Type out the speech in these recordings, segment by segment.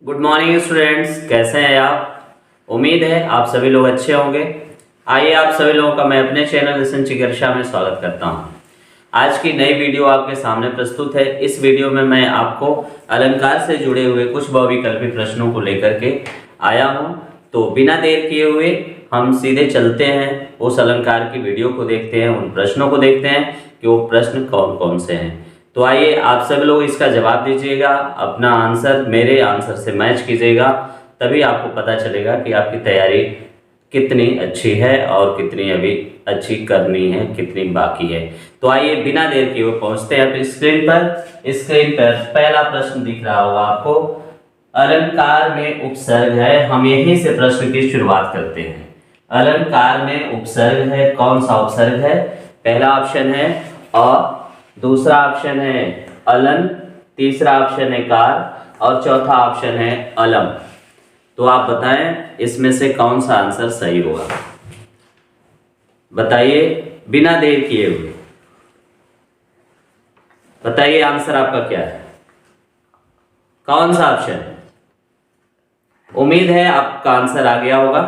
Good morning students, कैसे हैं आप। उम्मीद है आप सभी लोग अच्छे होंगे। आइए आप सभी लोगों का मैं अपने चैनल लेसन चिकित्सा में स्वागत करता हूं। आज की नई वीडियो आपके सामने प्रस्तुत है। इस वीडियो में मैं आपको अलंकार से जुड़े हुए कुछ बहुविकल्पी प्रश्नों को लेकर के आया हूं। तो बिना देर किए हुए हम सीधे चलते हैं, उस अलंकार की वीडियो को देखते हैं, उन प्रश्नों को देखते हैं कि वो प्रश्न कौन कौन से हैं। तो आइए आप सभी लोग इसका जवाब दीजिएगा, अपना आंसर मेरे आंसर से मैच कीजिएगा, तभी आपको पता चलेगा कि आपकी तैयारी कितनी अच्छी है और कितनी अभी अच्छी करनी है, कितनी बाकी है। तो आइए बिना देर किए हुए पहुंचते हैं अपनी स्क्रीन पर। स्क्रीन पर पहला प्रश्न दिख रहा होगा आपको, अलंकार में उपसर्ग है। हम यहीं से प्रश्न की शुरुआत करते हैं। अलंकार में उपसर्ग है, कौन सा उपसर्ग है? पहला ऑप्शन है अ, दूसरा ऑप्शन है अलन, तीसरा ऑप्शन है कार और चौथा ऑप्शन है अलम। तो आप बताएं इसमें से कौन सा आंसर सही होगा, बताइए बिना देर किए हुए। बताइए आंसर आपका क्या है, कौन सा ऑप्शन है? उम्मीद है आपका आंसर आ गया होगा।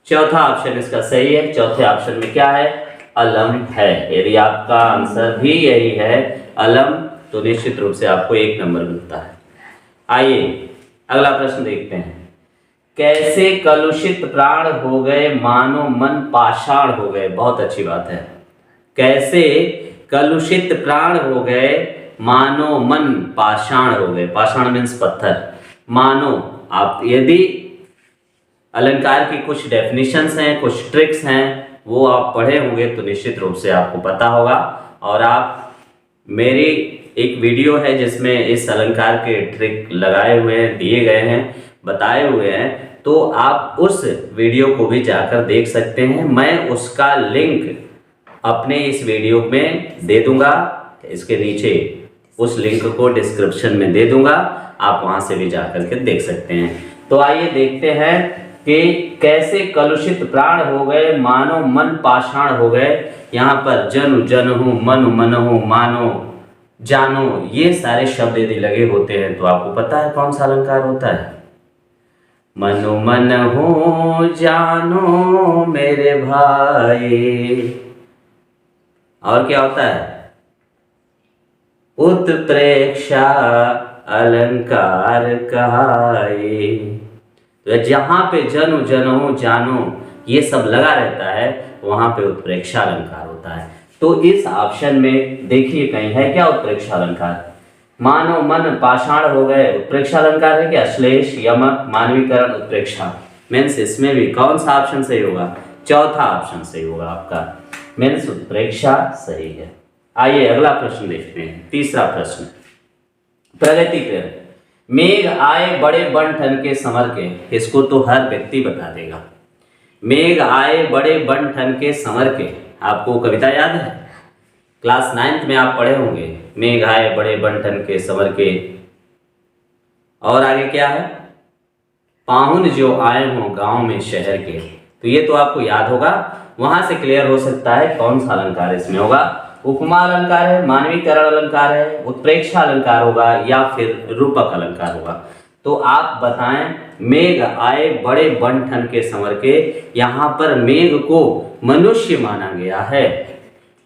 चौथा ऑप्शन इसका सही है। चौथे ऑप्शन में क्या है? अलम है। यदि आपका आंसर भी यही है अलम, तो निश्चित रूप से आपको 1 नंबर मिलता है। आइए अगला प्रश्न देखते हैं। कैसे कलुषित प्राण हो गए, मानो मन पाषाण हो गए। बहुत अच्छी बात है। कैसे कलुषित प्राण हो गए, मानो मन पाषाण हो गए। पाषाण मीन्स पत्थर। मानो, आप यदि अलंकार की कुछ डेफिनेशंस हैं, कुछ ट्रिक्स हैं, वो आप पढ़े होंगे तो निश्चित रूप से आपको पता होगा। और आप मेरी एक वीडियो है जिसमें इस अलंकार के ट्रिक लगाए हुए हैं, दिए गए हैं, बताए हुए हैं, तो आप उस वीडियो को भी जाकर देख सकते हैं। मैं उसका लिंक अपने इस वीडियो में दे दूंगा, इसके नीचे उस लिंक को डिस्क्रिप्शन में दे दूंगा, आप वहां से भी जाकर के देख सकते हैं। तो आइए देखते हैं कि कैसे कलुषित प्राण हो गए, मानो मन पाषाण हो गए। यहाँ पर जनु जनहु, मनु मनहु, मानो जानो, ये सारे शब्द यदि लगे होते हैं तो आपको पता है कौन सा अलंकार होता है? मनु मनहु जानो मेरे भाई। और क्या होता है? उत्प्रेक्षा अलंकार कहाए। तो जहां पे जनु जनहु जानो ये सब लगा रहता है, वहां पे उत्प्रेक्षा अलंकार होता है। तो इस ऑप्शन में देखिए कहीं है क्या उत्प्रेक्षा अलंकार? मानो मन पाषाण हो गए, उत्प्रेक्षा अलंकार है क्या? श्लेष, यमक, मानवीकरण, उत्प्रेक्षा। मीन्स इसमें भी कौन सा ऑप्शन सही होगा? चौथा ऑप्शन सही होगा आपका, मीन्स उत्प्रेक्षा सही है। आइए अगला प्रश्न देखते हैं। तीसरा प्रश्न, प्रगति पर। मेघ आए बड़े बन ठन के संवर के। इसको तो हर व्यक्ति बता देगा। मेघ आए बड़े बन ठन के संवर के, आपको कविता याद है? क्लास 9th में आप पढ़े होंगे, मेघ आए बड़े बन ठन के संवर के। और आगे क्या है? पाहुन जो आए हों गांव में शहर के। तो ये तो आपको याद होगा, वहां से क्लियर हो सकता है कौन सा अलंकार इसमें होगा। उपमा अलंकार है, मानवीकरण अलंकार है, उत्प्रेक्षा अलंकार होगा या फिर रूपक अलंकार होगा। तो आप बताएं, मेघ आए बड़े बन ठन के संवर के, यहाँ पर मेघ को मनुष्य माना गया है,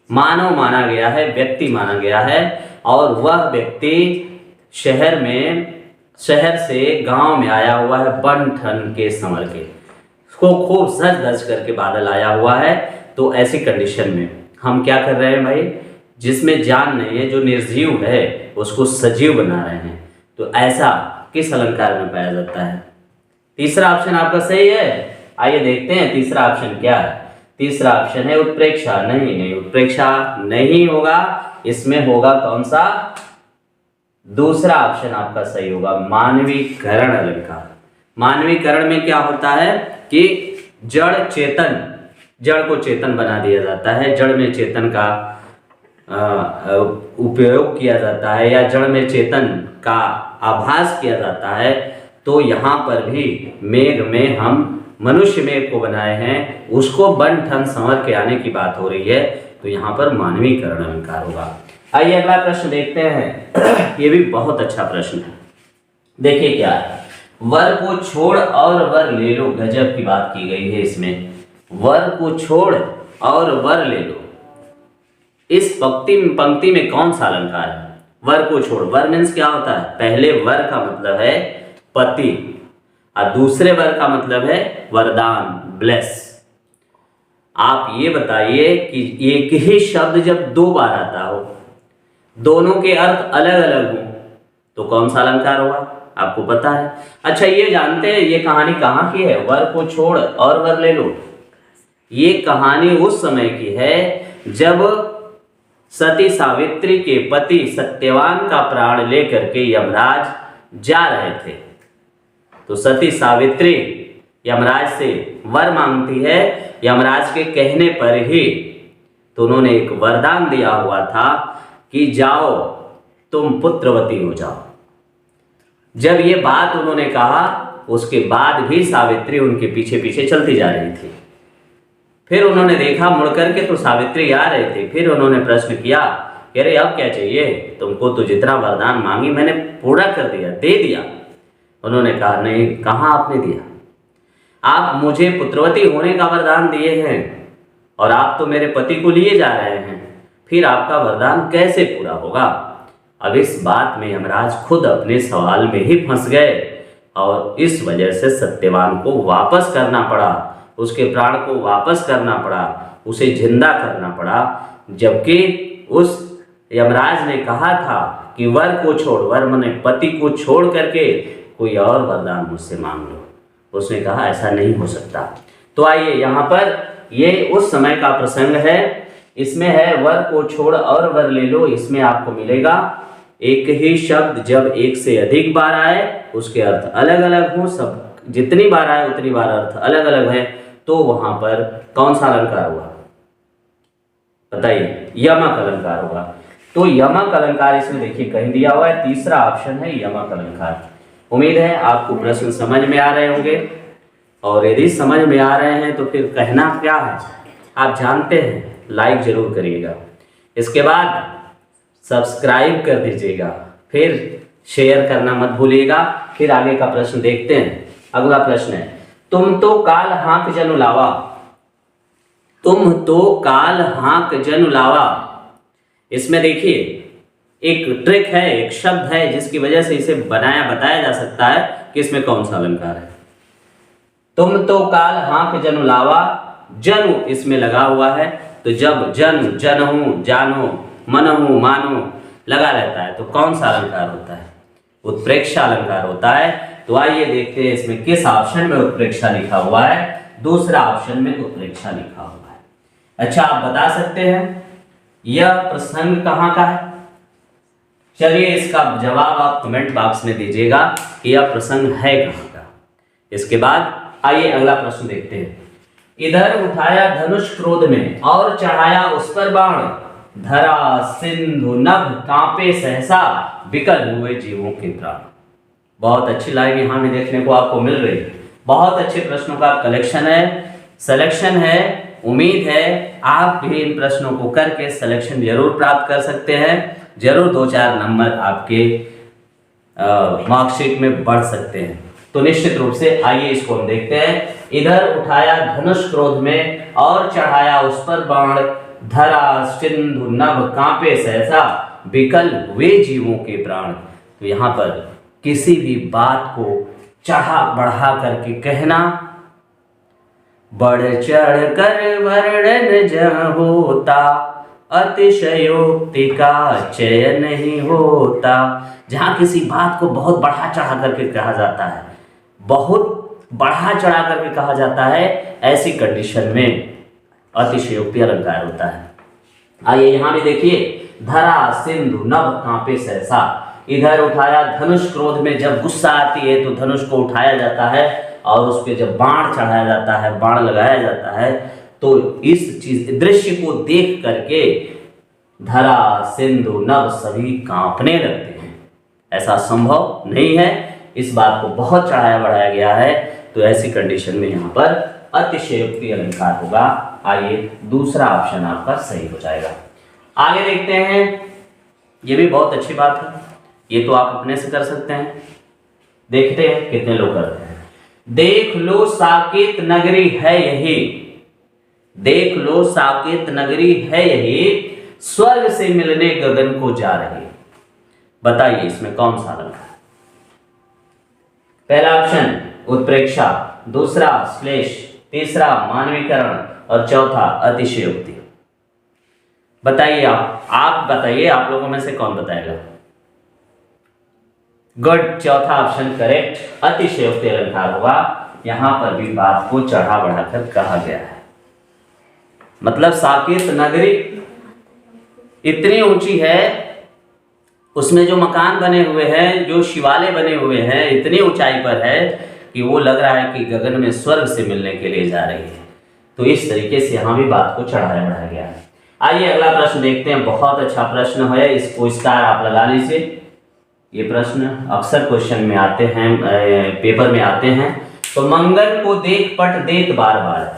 मानव माना गया है, व्यक्ति माना गया है। और वह व्यक्ति शहर से गांव में आया हुआ है, बन ठन के संवर के, उसको खूब सज धज करके बादल आया हुआ है। तो ऐसी कंडीशन में हम क्या कर रहे हैं भाई? जिसमें जान नहीं है, जो निर्जीव है, उसको सजीव बना रहे हैं। तो ऐसा किस अलंकार में पाया जाता है? तीसरा ऑप्शन आपका सही है। आइए देखते हैं तीसरा ऑप्शन क्या है। तीसरा ऑप्शन है उत्प्रेक्षा। नहीं, उत्प्रेक्षा नहीं होगा। इसमें होगा कौन सा? दूसरा ऑप्शन आपका सही होगा, मानवीकरण अलंकार। मानवीकरण में क्या होता है कि जड़ को चेतन बना दिया जाता है, जड़ में चेतन का उपयोग किया जाता है या जड़ में चेतन का आभास किया जाता है। तो यहाँ पर भी मेघ में हम मनुष्य मेघ को बनाए हैं, उसको बन ठन संवर के आने की बात हो रही है, तो यहाँ पर मानवीकरण अलंकार होगा। आइए अगला प्रश्न देखते हैं। ये भी बहुत अच्छा प्रश्न है। देखिए क्या है, वर को छोड़ और वर ले लो, गजब की बात की गई है इसमें। वर को छोड़ और वर ले लो, इस पंक्ति में कौन सा अलंकार है? वर को छोड़, वर मीन्स क्या होता है? पहले वर का मतलब है पति और दूसरे वर का मतलब है वरदान, ब्लेस। आप ये बताइए कि एक ही शब्द जब दो बार आता हो, दोनों के अर्थ अलग अलग हो, तो कौन सा अलंकार होगा? आपको पता है। अच्छा, ये जानते हैं ये कहानी कहाँ की है? वर को छोड़ और वर ले लो, ये कहानी उस समय की है जब सती सावित्री के पति सत्यवान का प्राण लेकर के यमराज जा रहे थे। तो सती सावित्री यमराज से वर मांगती है, यमराज के कहने पर ही। तो उन्होंने एक वरदान दिया हुआ था कि जाओ तुम पुत्रवती हो जाओ। जब ये बात उन्होंने कहा, उसके बाद भी सावित्री उनके पीछे पीछे चलती जा रही थी। फिर उन्होंने देखा मुड़ करके तो सावित्री आ रहे थे। फिर उन्होंने प्रश्न किया कि अरे अब क्या चाहिए तुमको? तो जितना वरदान मांगी मैंने पूरा कर दिया, दे दिया। उन्होंने कहा नहीं, कहाँ आपने दिया? आप मुझे पुत्रवती होने का वरदान दिए हैं और आप तो मेरे पति को लिए जा रहे हैं, फिर आपका वरदान कैसे पूरा होगा? अब इस बात में यमराज खुद अपने सवाल में ही फंस गए और इस वजह से सत्यवान को वापस करना पड़ा, उसके प्राण को वापस करना पड़ा, उसे जिंदा करना पड़ा। जबकि उस यमराज ने कहा था कि वर को छोड़, वर माने पति को छोड़ करके कोई और वरदान मुझसे मांग लो। उसने कहा ऐसा नहीं हो सकता। तो आइए यहाँ पर ये उस समय का प्रसंग है, इसमें है वर को छोड़ और वर ले लो। इसमें आपको मिलेगा एक ही शब्द जब एक से अधिक बार आए, उसके अर्थ अलग अलग हो, सब जितनी बार आए उतनी बार अर्थ अलग अलग है, तो वहां पर कौन सा अलंकार होगा? बताइए। यमक अलंकार होगा। तो यमक अलंकार इसमें देखिए कहीं दिया हुआ है, तीसरा ऑप्शन है यमक अलंकार। उम्मीद है आपको प्रश्न समझ में आ रहे होंगे, और यदि समझ में आ रहे हैं तो फिर कहना क्या है आप जानते हैं, लाइक जरूर करिएगा, इसके बाद सब्सक्राइब कर दीजिएगा, फिर शेयर करना मत भूलिएगा। फिर आगे का प्रश्न देखते हैं। अगला प्रश्न है, तुम तो काल हाँक जनु लावा। तुम तो काल हाँक जनु लावा। इसमें देखिए एक ट्रिक है, एक शब्द है जिसकी वजह से इसे बताया जा सकता है कि इसमें कौन सा अलंकार है। तुम तो काल हाँक जनु लावा, जनु इसमें लगा हुआ है, तो जब जन, जनहु, जानो, मनहु, मानो लगा रहता है तो कौन सा अलंकार होता है? उत्प्रेक्षा अलंकार होता है। तो आइए देखते हैं इसमें किस ऑप्शन में उत्प्रेक्षा लिखा हुआ है। दूसरा ऑप्शन में उत्प्रेक्षा लिखा हुआ है। अच्छा, आप बता सकते हैं यह प्रसंग कहाँ का है? चलिए इसका जवाब आप कमेंट बॉक्स में दीजिएगा कि यह प्रसंग है कहाँ का। इसके बाद आइए अगला प्रश्न देखते हैं। इधर उठाया धनुष क्रोध में और चढ़ाया उस पर बाण, धरा सिंधु नभ कांपे सहसा, विकल हुए जीवों के प्राण। बहुत अच्छी लाइन यहाँ में देखने को आपको मिल रही है। बहुत अच्छे प्रश्नों का कलेक्शन है, सिलेक्शन है। उम्मीद है आप भी इन प्रश्नों को करके सिलेक्शन जरूर प्राप्त कर सकते हैं, जरूर 2-4 नंबर आपके मार्कशीट में बढ़ सकते हैं। तो निश्चित रूप से आइए इसको हम देखते हैं। इधर उठाया धनुष क्रोध में और चढ़ाया उस पर बाण, धरा सिंधु नभ कांपे सहसा, विकल हुए जीवों के प्राण। तो यहाँ पर किसी भी बात को चढ़ा बढ़ा करके कहना, बढ़ चढ़ कर वर्णन जहाँ होता, अतिशयोक्ति का चयन नहीं होता। जहाँ किसी बात को बहुत बढ़ा चढ़ा करके कहा जाता है, बहुत बढ़ा चढ़ा करके कहा जाता है, ऐसी कंडीशन में अतिशयोक्ति अलंकार होता है। आइए यहाँ भी देखिए, धरा सिंधु नभ कांपे सहसा। इधर उठाया धनुष क्रोध में, जब गुस्सा आती है तो धनुष को उठाया जाता है और उस पर जब बाण चढ़ाया जाता है, बाण लगाया जाता है, तो इस चीज दृश्य को देख करके धरा सिंधु नभ सभी कांपने लगते हैं। ऐसा संभव नहीं है, इस बात को बहुत चढ़ाया बढ़ाया गया है, तो ऐसी कंडीशन में यहाँ पर अतिशयोक्ति अलंकार होगा। आइए दूसरा ऑप्शन आपका सही हो जाएगा। आगे देखते हैं, ये भी बहुत अच्छी बात है, ये तो आप अपने से कर सकते हैं। देखते हैं कितने लोग करते हैं। देख लो साकेत नगरी है यही, देख लो साकेत नगरी है यही, स्वर्ग से मिलने गगन को जा रही। बताइए इसमें कौन सा अलंकार? पहला ऑप्शन उत्प्रेक्षा, दूसरा श्लेष, तीसरा मानवीकरण और चौथा अतिशयोक्ति। बताइए आप बताइए, आप लोगों में से कौन बताएगा? गुड, चौथा ऑप्शन करेक्ट, अतिशयोक्ति अलंकार होगा। यहां पर भी बात को चढ़ा बढ़ाकर कहा गया है। मतलब साकेत नगरी इतनी ऊंची है, उसमें जो मकान बने हुए हैं, जो शिवालय बने हुए हैं, इतनी ऊंचाई पर है कि वो लग रहा है कि गगन में स्वर्ग से मिलने के लिए जा रही है। तो इस तरीके से यहां भी बात को चढ़ाया बढ़ाया गया है। आइए अगला प्रश्न देखते हैं। बहुत अच्छा प्रश्न है, इसको स्टार आप लगा लीजिए। ये प्रश्न अक्सर क्वेश्चन में आते हैं, पेपर में आते हैं। तो मंगन को देख पट देत बार बार,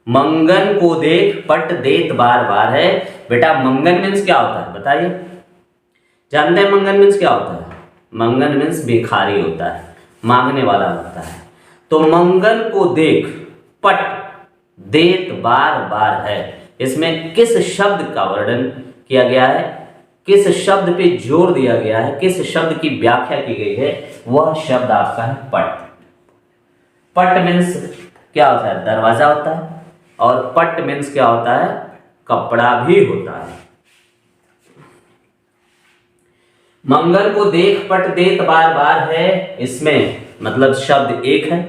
मंगन को देख पट देत बार बार है। बेटा मंगन मीन्स क्या होता है बताइए? जानते हैं मंगन मीन्स क्या होता है? मंगन मीन्स भिखारी होता है, मांगने वाला होता है। तो मंगन को देख पट देत बार बार है, इसमें किस शब्द का वर्णन किया गया है, किस शब्द पे जोर दिया गया है, किस शब्द की व्याख्या की गई है? वह शब्द आपका है पट। पट मीन्स क्या होता है? दरवाजा होता है। और पट मीन्स क्या होता है? कपड़ा भी होता है। मंगल को देख पट देत बार बार है, इसमें मतलब शब्द एक है,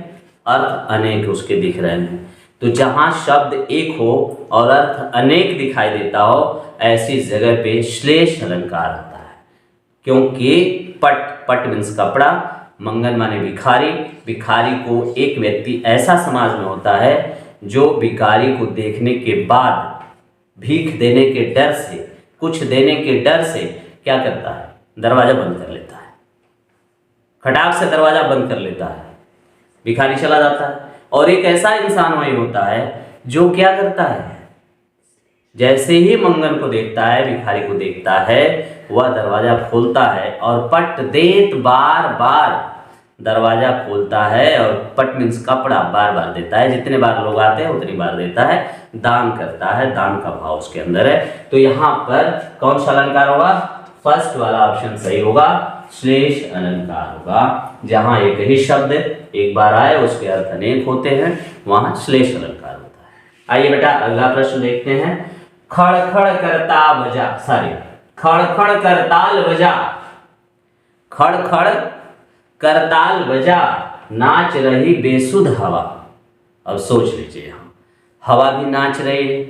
अर्थ अनेक उसके दिख रहे हैं। तो जहां शब्द एक हो और अर्थ अनेक दिखाई देता हो, ऐसी जगह पे श्लेष अलंकार होता है। क्योंकि पट मीन्स कपड़ा, मंगन माने भिखारी। भिखारी को एक व्यक्ति ऐसा समाज में होता है जो भिखारी को देखने के बाद भीख देने के डर से, कुछ देने के डर से क्या करता है? दरवाजा बंद कर लेता है, खटाक से दरवाजा बंद कर लेता है, भिखारी चला जाता है। और एक ऐसा इंसान वही होता है जो क्या करता है? जैसे ही मंगन को देखता है, भिखारी को देखता है, वह दरवाजा खोलता है और पट देत बार बार दरवाजा खोलता है। और पट मीन्स कपड़ा, बार बार देता है। जितने बार लोग आते हैं उतनी बार देता है, दान करता है, दान का भाव उसके अंदर है। तो यहाँ पर कौन सा अलंकार होगा? फर्स्ट वाला ऑप्शन सही होगा, श्लेष अलंकार होगा। जहां एक ही शब्द एक बार आए उसके अर्थ अनेक होते हैं, वहां श्लेष अलंकार होता है। आइए बेटा अगला प्रश्न देखते हैं। खड़ खड़ करता बजा, सॉरी खड़ खड़ करताल बजा, खड़ खड़ करताल बजा, नाच रही बेसुध हवा। अब सोच लीजिए, यहाँ हवा भी नाच रही है,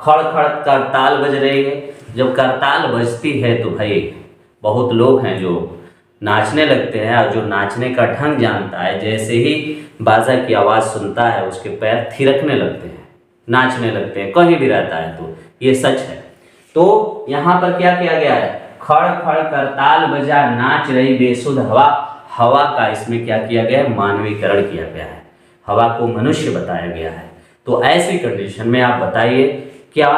खड़ खड़ करताल बज रही है। जब करताल बजती है तो भाई बहुत लोग हैं जो नाचने लगते हैं, और जो नाचने का ढंग जानता है, जैसे ही बाजा की आवाज़ सुनता है उसके पैर थिरकने लगते हैं, नाचने लगते हैं, कहीं भी रहता है। तो ये सच है। तो यहाँ पर क्या किया गया है? खड़ खड़ करताल बजा, नाच रही बेसुध हवा। हवा का इसमें क्या किया गया है? मानवीकरण किया गया है, हवा को मनुष्य बताया गया है। तो ऐसी कंडीशन में आप बताइए क्या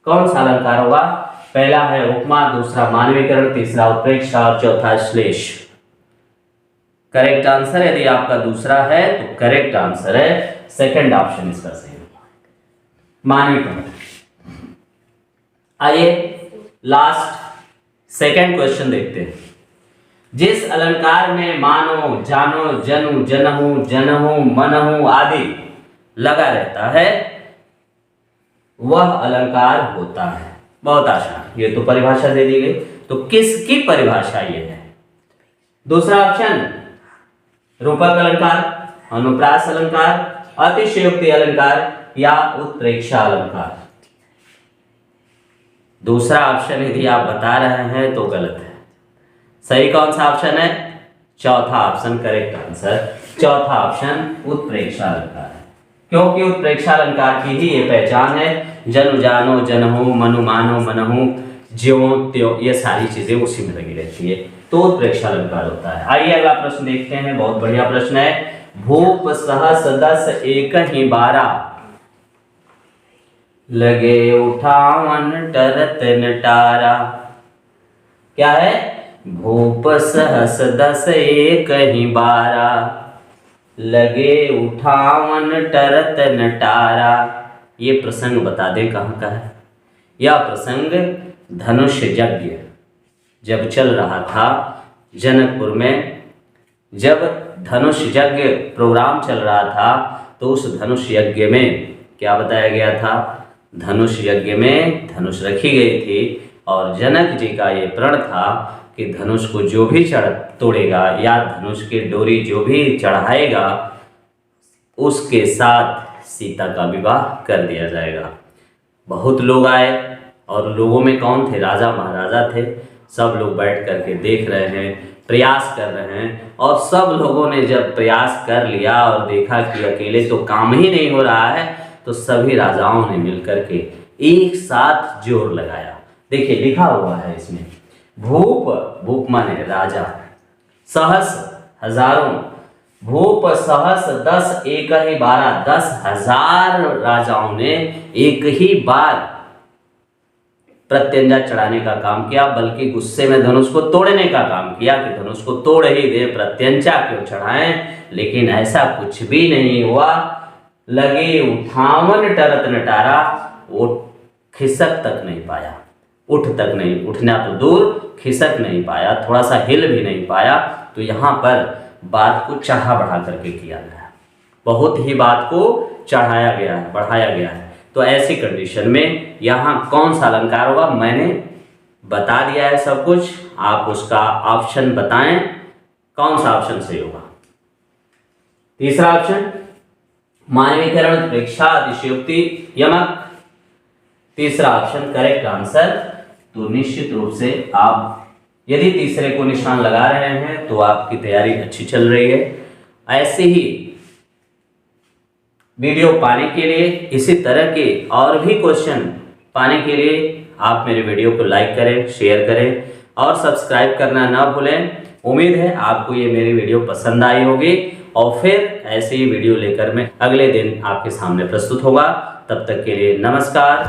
कौन सा अलंकार होगा? पहला है उपमा, दूसरा मानवीकरण, तीसरा उत्प्रेक्षा और चौथा श्लेष। करेक्ट आंसर यदि आपका दूसरा है तो करेक्ट आंसर है सेकंड ऑप्शन इसका सही होगा, मानवीकरण। आइए लास्ट सेकंड क्वेश्चन देखते हैं। जिस अलंकार में मानो, जानो, जनु, जनहु, जनहु, मनहु आदि लगा रहता है वह अलंकार होता है। बहुत आसान, ये तो परिभाषा दे दी गई। तो किसकी परिभाषा ये है? दूसरा ऑप्शन रूपक अलंकार, अनुप्रास अलंकार, अतिशयोक्ति अलंकार या उत्प्रेक्षा अलंकार। दूसरा ऑप्शन यदि आप बता रहे हैं तो गलत है। सही कौन सा ऑप्शन है? चौथा ऑप्शन करेक्ट आंसर, चौथा ऑप्शन उत्प्रेक्षा अलंकार है। क्योंकि उत्प्रेक्षा अलंकार की ही ये पहचान है। जनु जानो, जनहु, मनु मानो, मनहु, ज्यों त्यों, ये सारी चीजें उसी में लगी रहती है, तो उत्प्रेक्षा अलंकार होता है। आइए अगला प्रश्न देखते हैं, बहुत बढ़िया प्रश्न है। भूप सहस दस एक ही बारा, लगे उठावन टरत नटारा। क्या है? भूप सहस 10 एक ही 12, लगे उठावन टरत नटारा। ये प्रसंग बता दें कहाँ का है। यह प्रसंग धनुष यज्ञ जब चल रहा था जनकपुर में, जब धनुष यज्ञ प्रोग्राम चल रहा था तो उस धनुष यज्ञ में क्या बताया गया था, धनुष यज्ञ में धनुष रखी गई थी और जनक जी का ये प्रण था कि धनुष को जो भी तोड़ेगा या धनुष की डोरी जो भी चढ़ाएगा उसके साथ सीता का विवाह कर दिया जाएगा। बहुत लोग आए और लोगों में कौन थे, राजा महाराजा थे। सब लोग बैठ करके देख रहे हैं, प्रयास कर रहे हैं और सब लोगों ने जब प्रयास कर लिया और देखा कि अकेले तो काम ही नहीं हो रहा है तो सभी राजाओं ने मिलकर के एक साथ जोर लगाया। देखिए लिखा हुआ है इसमें, भूप, भूप माने राजा, सहस हजारों, भूप सहस 10 एक ही 12, 10,000 राजाओं ने एक ही बार प्रत्यंजा चढ़ाने का काम किया, बल्कि गुस्से में धनुष को तोड़ने का काम किया कि धनुष को तोड़ ही दे, प्रत्यंजा क्यों चढ़ाएं। लेकिन ऐसा कुछ भी नहीं हुआ। लगे उठावन टरत नटारा, वो खिसक तक नहीं पाया, उठ तक नहीं, उठना तो दूर खिसक नहीं पाया, थोड़ा सा हिल भी नहीं पाया। तो यहाँ पर बात को चढ़ा बढ़ा करके किया गया है, बहुत ही बात को चढ़ाया गया है, बढ़ाया गया है। तो ऐसी कंडीशन में यहाँ कौन सा अलंकार होगा, मैंने बता दिया है सब कुछ, आप उसका ऑप्शन बताएं कौन सा ऑप्शन सही होगा। तीसरा ऑप्शन मानवीकरण, प्रेक्षा, अतिशयोक्ति, यमक। तीसरा ऑप्शन करेक्ट आंसर। तो निश्चित रूप से आप यदि तीसरे को निशान लगा रहे हैं तो आपकी तैयारी अच्छी चल रही है। ऐसे ही वीडियो पाने के लिए, इसी तरह के और भी क्वेश्चन पाने के लिए आप मेरे वीडियो को लाइक करें, शेयर करें और सब्सक्राइब करना ना भूलें। उम्मीद है आपको ये मेरी वीडियो पसंद आई होगी और फिर ऐसे ही वीडियो लेकर मैं अगले दिन आपके सामने प्रस्तुत होगा। तब तक के लिए नमस्कार।